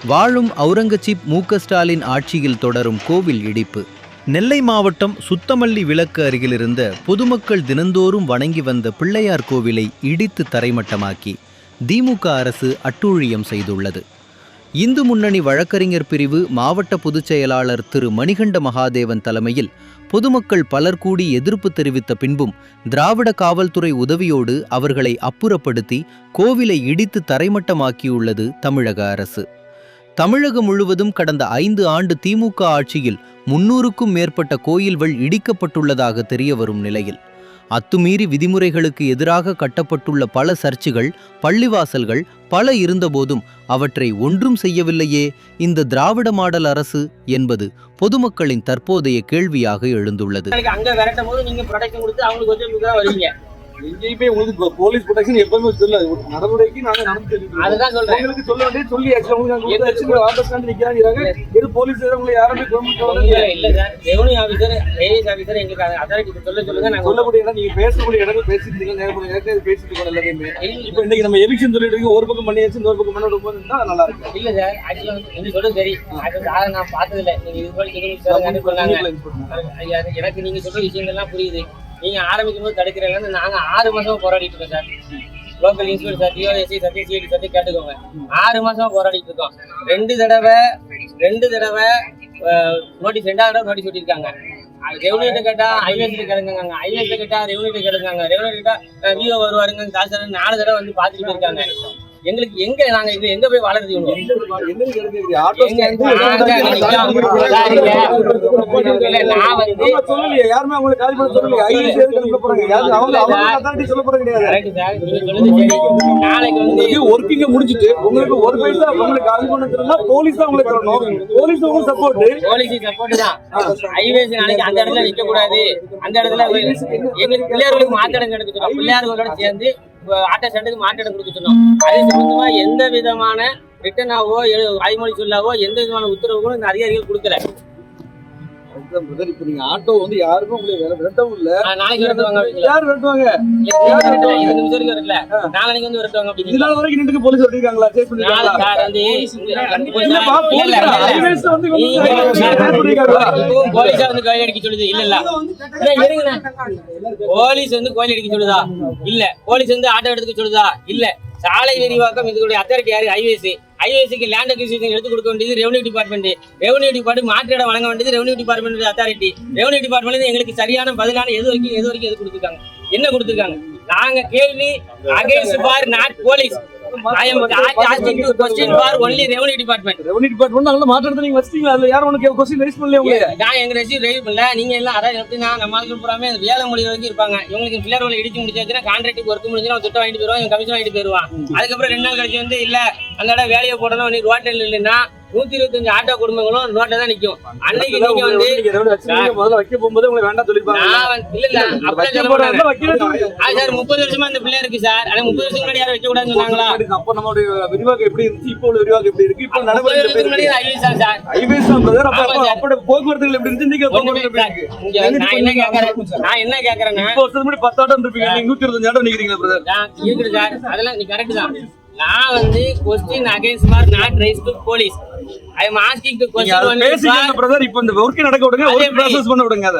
வாழும் அவுரங்கசீப் மு.க. ஸ்டாலின் ஆட்சியில் தொடரும் கோவில் இடிப்பு. நெல்லை மாவட்டம் சுத்தமல்லி விளக்கு அருகிலிருந்த பொதுமக்கள் தினந்தோறும் வணங்கி வந்த பிள்ளையார் கோவிலை இடித்து தரைமட்டமாக்கி திமுக அரசு அட்டூழியம் செய்துள்ளது. இந்து முன்னணி வழக்கறிஞர் பிரிவு மாவட்ட பொதுச் செயலாளர் திரு மணிகண்ட மகாதேவன் தலைமையில் பொதுமக்கள் பலர் கூடி எதிர்ப்பு தெரிவித்த பின்பும் திராவிட காவல்துறை உதவியோடு அவர்களை அப்புறப்படுத்தி கோவிலை இடித்து தரைமட்டமாக்கியுள்ளது தமிழக அரசு. தமிழகம் முழுவதும் கடந்த 5 ஆண்டு திமுக ஆட்சியில் 300க்கும் மேற்பட்ட கோயில்கள் இடிக்கப்பட்டுள்ளதாக தெரியவரும் நிலையில் அத்துமீறி விதிமுறைகளுக்கு எதிராக கட்டப்பட்டுள்ள பல சர்ச்சுகள், பள்ளிவாசல்கள் பல இருந்தபோதும் அவற்றை ஒன்றும் செய்யவில்லையே இந்த திராவிட மாடல் அரசு என்பது பொதுமக்களின் தற்போதைய கேள்வியாக எழுந்துள்ளது. எங்கேயுமே உங்களுக்கு போலீஸ் ப்ரொடெக்ஷன் எப்பவுமே சொல்ல நடவடிக்கை நாங்க நடந்து சொல்லி எது போலீஸ் யாருமே இல்ல sir. Revenue officer, as officer எங்களுக்கு அதாரிட்டி சொல்லுங்க. நாங்க சொல்லக்கூடிய இடம் நீங்க பேசக்கூடிய இடங்கள் பேசிட்டு நேரத்தில் பேசிட்டு இருக்கோம் எல்லாருமே. இப்போ இன்னைக்கு நம்ம எவிக்ஷன் சொல்லிட்டு இருக்கோம், ஒரு பக்கம் பண்ணியாச்சு இன்னொரு பக்கம் பண்ண ரொம்ப நல்லா இருக்கு. இல்ல சார், ஆக்சுவலா நீங்க சொல்றது சரி. நான் பார்த்தது இல்லை. நீங்க இது எனக்கு நீங்க சொல்ற விஷயங்கள்லாம் புரியுது. நீங்க ஆரம்பிக்கும் போது தடுக்கிறீங்க. நாங்க 6 மாசமா போராடிட்டு இருக்கோம் சார். லோக்கல் இன்ஸ்பெக்டர் சார், டிஓஎஸ்சி சத்தி, சிஐடி சத்தி கேட்டுக்கோங்க. 6 மாசமா போராடிட்டு இருக்கோம். 2 தடவை நோட்டீஸ், 2வது தடவை நோட்டீஸ் விட்டிருக்காங்க. ரெவன்யூட்ட கேட்டா ஐவேஸ்ல கேளுங்க, ஐவேஸ்ல கேட்டா ரெவன்யூட்ட கேளுங்க, ரெவன்யூ கேட்டா விஓ வருவாருங்க, தாசில்தார் 4 தடவை வந்து பாத்துட்டு போயிருக்காங்க. எங்களுக்கு நாங்க எங்க போய் வளர்றது? ஒர்க்கிங்க முடிச்சிட்டு உங்களுக்கு ஒரு பைசா உங்களுக்கு காலி பண்ணா போலீஸ் தான் உங்களுக்கு தரணும். போலீஸ் உங்களுக்கு சப்போர்ட் தான். ஹைவேஸ் நாளைக்கு அந்த இடத்துல நிக்க கூடாது. அந்த இடத்துல எங்களுக்கு பிள்ளையார்களுக்கு மாத்திடம் எடுத்துக்கிறோம். பிள்ளையார்களோட சேர்ந்து ஆட்டோ ஸ்டாண்டுக்கு மாற்றிடம் கொடுக்க சொன்னோம். அதே சம்பந்தமா எந்த விதமான ரிட்டனாவோ வாய்மொழி சொல்லாவோ எந்த விதமான உத்தரவுகளும் இந்த அதிகாரிகள் கொடுக்கல. இப்ப நீங்க ஆட்டோ வந்து யாருக்கும் உங்களுக்கு விரட்டவும் இல்ல. நாளைக்கு விரட்டுவாங்க. யார் விரட்டுவாங்க? 2 நிமிஷம் வரைக்கும் வரல. நாளைக்கு வந்து விரட்டுவாங்க. அப்படி இதனால வரைக்கும் நின்னுக்கு போலீஸ் விட்டுருக்காங்களா? சேஸ் பண்ணிருக்காங்களா? போலீஸா வந்து கோயில் அடிக்க சொல்லுது. இல்ல போலீஸ் வந்து கோயில் அடிக்க சொல்லுதா? இல்ல. போலீஸ் வந்து ஆட்டோ எடுத்துக்க சொல்லுதா? இல்ல. சாலை விரிவாக்கம் இதோட அத்தாரிட்டி யாரு? ஐவேசிக்கு லேண்ட் அக்விசிஷன் எடுத்து கொடுக்க வேண்டியது ரெவன்யூ டிபார்ட்மெண்ட். ரெவன்யூ டிபார்ட்மெண்ட் மாற்றிடம் வழங்க வேண்டியது revenue department authority. Revenue department எங்களுக்கு சரியான பதிலான எது வரைக்கும் எது கொடுத்துருக்காங்க? என்ன கொடுத்துருக்காங்க? நாங்க கேள்வி against for not police. I am asking to question for only revenue department. Revenue department நல்ல மாற்றத்தை நீங்க வச்சிட்டீங்க. அதுல யாரும் உங்களுக்கு क्वेश्चन ரைஸ் பண்ணல உங்களுக்கு. நான் எங்க ரைஸ் பண்ணல. நீங்க எல்லாம் அத எப்படினா நம்ம ஆளுங்க பூராமே வேலை முடிய வரைக்கும் இருப்பாங்க. இவங்களுக்கு பிளேயர் ரோல் இடிச்சு முடிச்சாச்சுனா கான்ட்ராக்ட் வர்க் முடிஞ்சா துட்ட வாங்கிட்டு போயிடுவாங்க. இவங்க கமிஷன் வாங்கிட்டு போயிடுவாங்க. அதுக்கு அப்புறம் 2 நாள் கழிச்சு வந்து இல்ல அந்த இடம் வேலையை போடணும், நீ ரோட்ல இல்லைன்னா 125 ஆட்டோ குடும்பங்களும் ரோட்ல தான் நிக்கும். அன்னைக்கு நீங்க வந்து முதல்ல வைக்க போகும்போது உங்களுக்கு வேண்டாம் சொல்லிருப்பாங்க. இல்ல அப்படி சொல்ல மாட்டாங்க. சார் 30 வருஷமா அந்த பிள்ளை இருக்கு சார். ஆனா 30 வருஷம் முன்னாடி யாரும் வைக்க கூடாதுன்னு சொன்னாங்களா? அப்ப நம்மளுடைய விரிவாக்கம் எப்படி இருந்துச்சு, இப்போ உள்ள விரிவாக்கம் எப்படி இருக்கு? இப்போ நடைமுறைக்கு முன்னாடி ஹைவேஸ் சார். ஹைவேஸ் தான் பிரதர். அப்ப போக்குவரத்துகள் எப்படி இருந்துச்சு? நீங்க போக்குவரத்து எப்படி இருக்கு? நான் என்ன கேக்குறேன்னா, இப்போ வருஷத்துக்கு முன்னாடி 10 ஆட்டோ இருப்பீங்க, நீங்க 125 ஆட்டோ நிக்கிறீங்களா பிரதர்? இருக்குது சார். அதெல்லாம் நீ கரெக்ட் தான். நான் வந்து question against for not raised to police. I am asking to question only brother. இப்போ இந்த வர்க் நடக்க விடுங்க, ஒரு ப்ராசஸ் பண்ண விடுங்க. அத